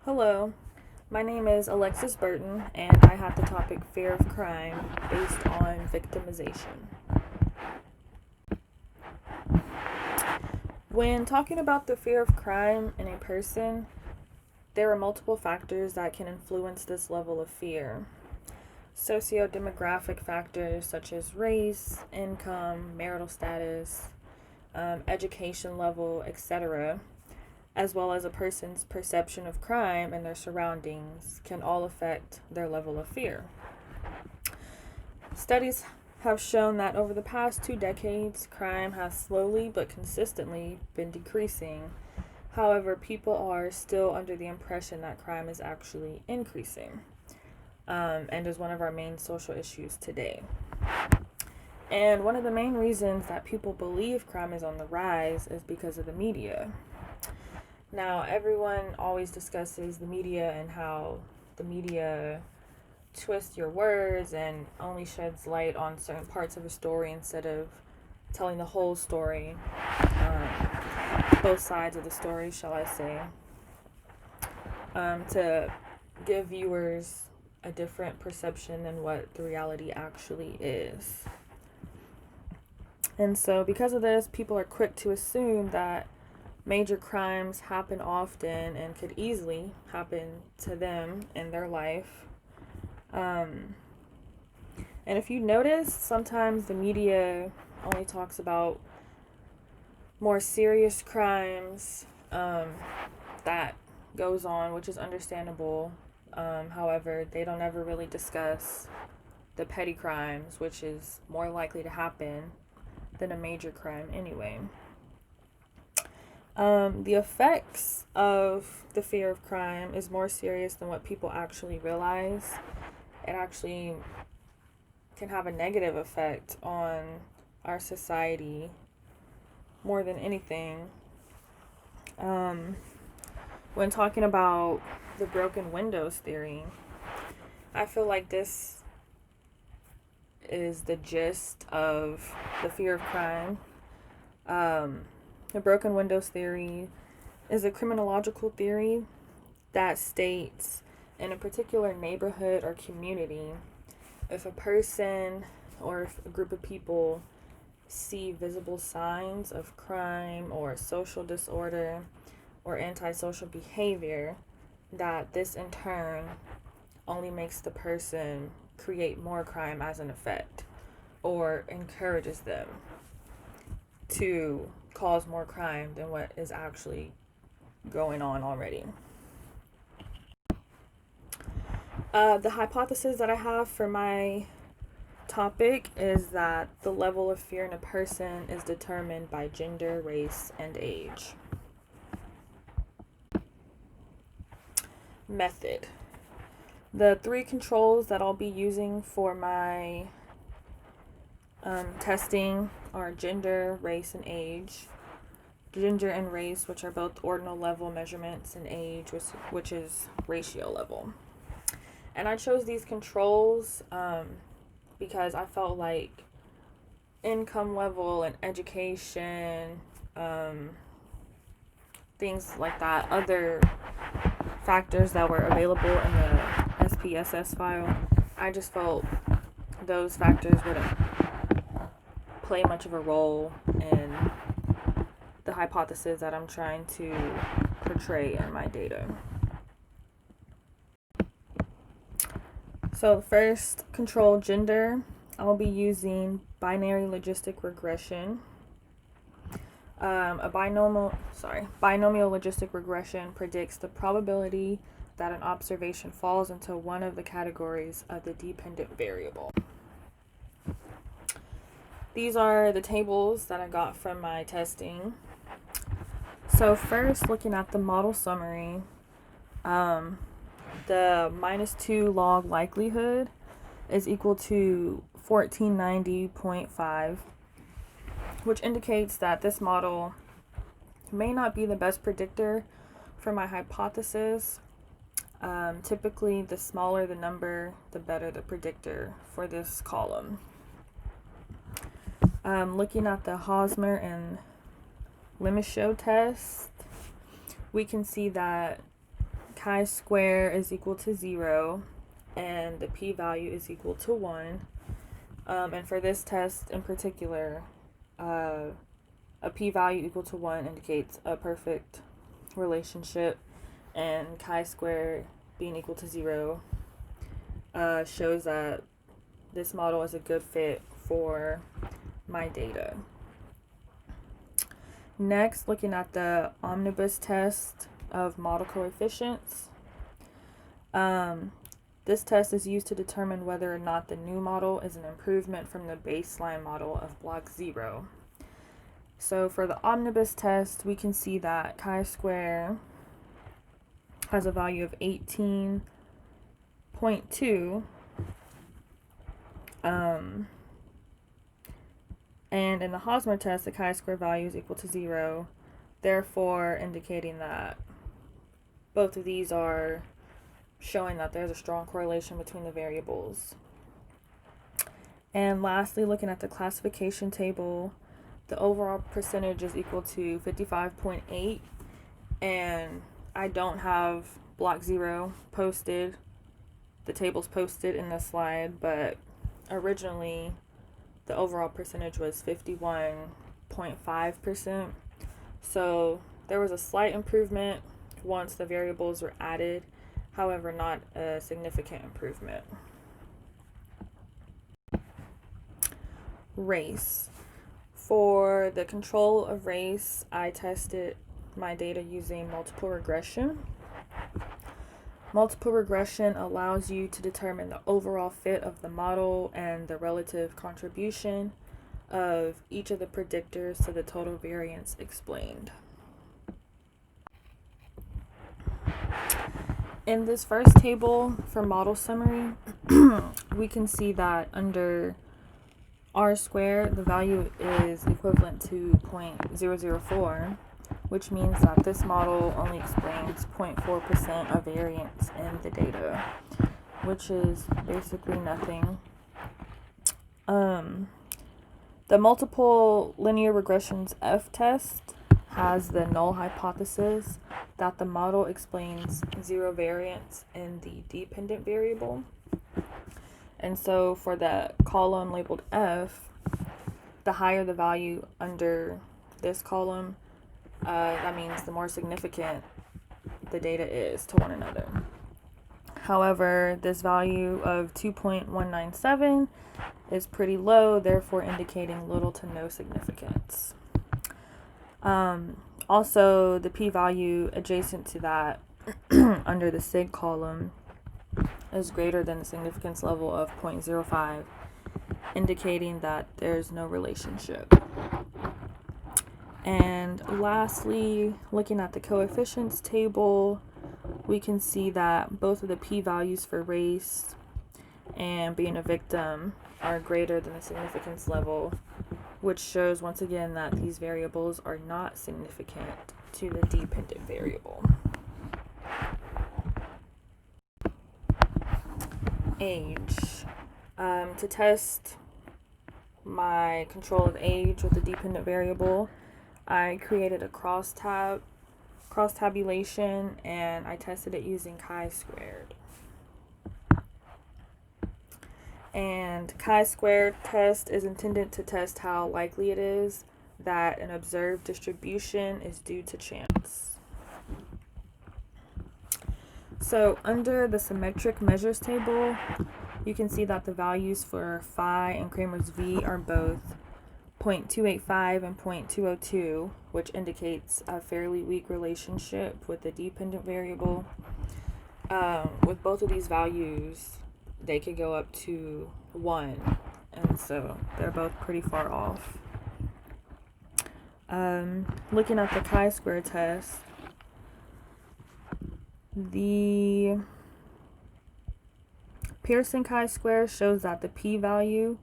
Hello, my name is Alexis Burton, and I have the topic fear of crime based on victimization. When talking about the fear of crime in a person, there are multiple factors that can influence this level of fear. Socio-demographic factors such as race, income, marital status, education level, etc., as well as a person's perception of crime and their surroundings, can all affect their level of fear. Studies have shown that over the past 2 decades, crime has slowly but consistently been decreasing. However, people are still under the impression that crime is actually increasing, and is one of our main social issues today. And one of the main reasons that people believe crime is on the rise is because of the media. Now, everyone always discusses the media and how the media twists your words and only sheds light on certain parts of a story instead of telling the whole story, both sides of the story, shall I say, to give viewers a different perception than what the reality actually is. And so, because of this, people are quick to assume that major crimes happen often and could easily happen to them in their life. And if you notice, sometimes the media only talks about more serious crimes that goes on, which is understandable. However, they don't ever really discuss the petty crimes, which is more likely to happen than a major crime anyway. The effects of the fear of crime is more serious than what people actually realize. It actually can have a negative effect on our society more than anything. When talking about the broken windows theory, I feel like this is the gist of the fear of crime. The broken windows theory is a criminological theory that states in a particular neighborhood or community, if a person or if a group of people see visible signs of crime or social disorder or antisocial behavior, that this in turn only makes the person create more crime as an effect or encourages them to cause more crime than what is actually going on already. The hypothesis that I have for my topic is that the level of fear in a person is determined by gender, race, and age. Method. The 3 controls that I'll be using for my testing are gender, race, and age. Gender and race, which are both ordinal level measurements, and age, which is ratio level. And I chose these controls because I felt like income level and education, things like that, other factors that were available in the SPSS file, I just felt those factors wouldn't play much of a role in the hypothesis that I'm trying to portray in my data. So first, control gender. I'll be using binary logistic regression. Binomial logistic regression predicts the probability that an observation falls into one of the categories of the dependent variable. These are the tables that I got from my testing. So first, looking at the model summary, the -2 log likelihood is equal to 1490.5, which indicates that this model may not be the best predictor for my hypothesis. Typically, the smaller the number, the better the predictor for this column. Looking at the Hosmer and Lemichaud test, we can see that chi-square is equal to 0 and the p-value is equal to 1. And for this test in particular, a p-value equal to 1 indicates a perfect relationship, and chi-square being equal to 0 shows that this model is a good fit for my data. Next, looking at the omnibus test of model coefficients. This test is used to determine whether or not the new model is an improvement from the baseline model of block 0. So for the omnibus test, we can see that chi-square has a value of 18.2. And in the Hosmer test, the chi-square value is equal to 0, therefore indicating that both of these are showing that there's a strong correlation between the variables. And lastly, looking at the classification table, the overall percentage is equal to 55.8, and I don't have block 0 posted. The table's posted in the slide, but originally the overall percentage was 51.5%. So there was a slight improvement once the variables were added, however, not a significant improvement. Race. For the control of race, I tested my data using multiple regression. Multiple regression allows you to determine the overall fit of the model and the relative contribution of each of the predictors to the total variance explained. In this first table for model summary, we can see that under r squared, the value is equivalent to 0.004, which means that this model only explains 0.4% of variance in the data, which is basically nothing. The multiple linear regressions F test has the null hypothesis that the model explains 0 variance in the dependent variable. And so for the column labeled F, the higher the value under this column, that means the more significant the data is to one another. However, this value of 2.197 is pretty low, therefore indicating little to no significance. Also, the p-value adjacent to that under the sig column is greater than the significance level of 0.05, indicating that there's no relationship. And lastly, looking at the coefficients table, we can see that both of the p-values for race and being a victim are greater than the significance level, which shows once again that these variables are not significant to the dependent variable. Age. To test my control of age with the dependent variable, I created a cross tabulation, and I tested it using chi-squared. And chi-squared test is intended to test how likely it is that an observed distribution is due to chance. So under the symmetric measures table, you can see that the values for phi and Kramer's V are both 0.285 and 0.202, which indicates a fairly weak relationship with the dependent variable. With both of these values, they could go up to 1, and so they're both pretty far off. Looking at the chi-square test, the Pearson chi-square shows that the p-value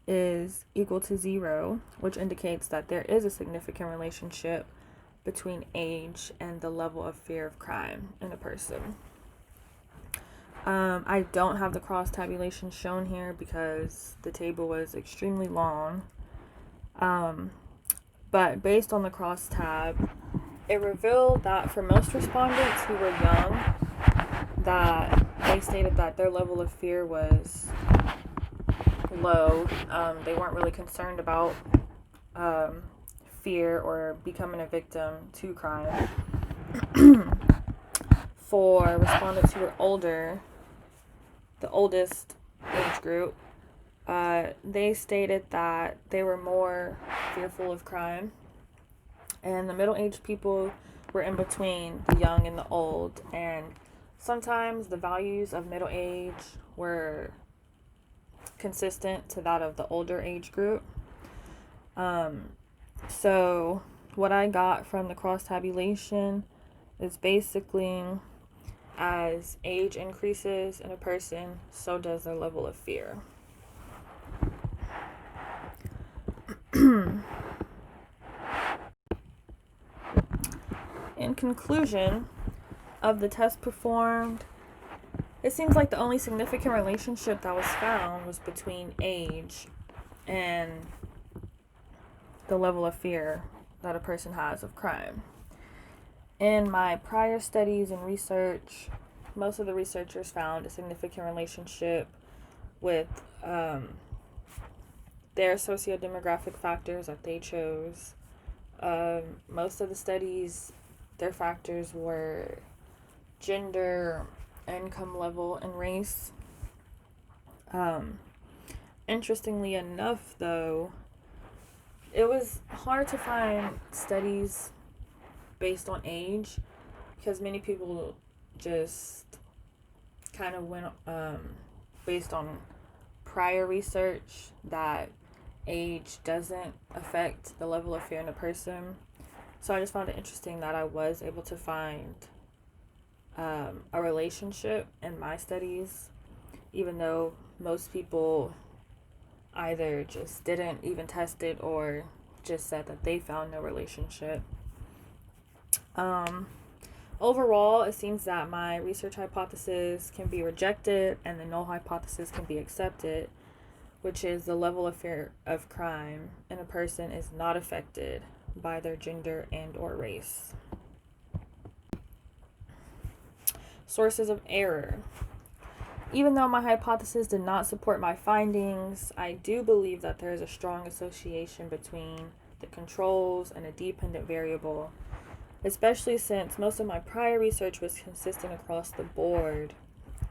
is equal to 0, which indicates that there is a significant relationship between age and the level of fear of crime in a person. I don't have the cross tabulation shown here because the table was extremely long. But based on the cross tab, it revealed that for most respondents who were young, that they stated that their level of fear was low. They weren't really concerned about fear or becoming a victim to crime. For respondents who were older, the oldest age group, they stated that they were more fearful of crime, and the middle-aged people were in between the young and the old, and sometimes the values of middle age were consistent to that of the older age group. So what I got from the cross tabulation is basically, as age increases in a person, so does their level of fear. In conclusion of the test performed, it seems like the only significant relationship that was found was between age and the level of fear that a person has of crime. In my prior studies and research, most of the researchers found a significant relationship with their socio-demographic factors that they chose. Most of the studies, their factors were gender, income level, and race. Interestingly enough, though, it was hard to find studies based on age, because many people just kind of went based on prior research that age doesn't affect the level of fear in a person. So I just found it interesting that I was able to find a relationship in my studies, even though most people either just didn't even test it or just said that they found no relationship. Overall, it seems that my research hypothesis can be rejected and the null hypothesis can be accepted, which is the level of fear of crime in a person is not affected by their gender and or race. Sources of error. Even though my hypothesis did not support my findings, I do believe that there is a strong association between the controls and a dependent variable, especially since most of my prior research was consistent across the board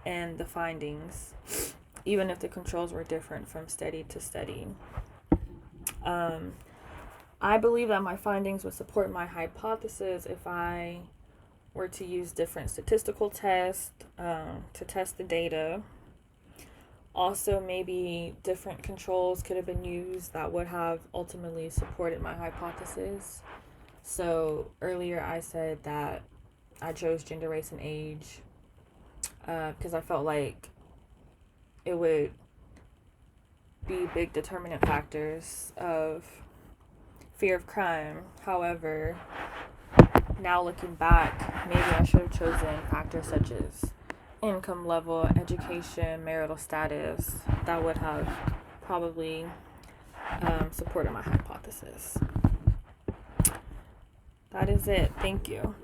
and the findings, even if the controls were different from study to study. I believe that my findings would support my hypothesis if I were to use different statistical tests to test the data. Also, maybe different controls could have been used that would have ultimately supported my hypothesis. So earlier I said that I chose gender, race, and age because I felt like it would be big determinant factors of fear of crime. However, now looking back, maybe I should have chosen factors such as income level, education, marital status. That would have probably supported my hypothesis. That is it. Thank you.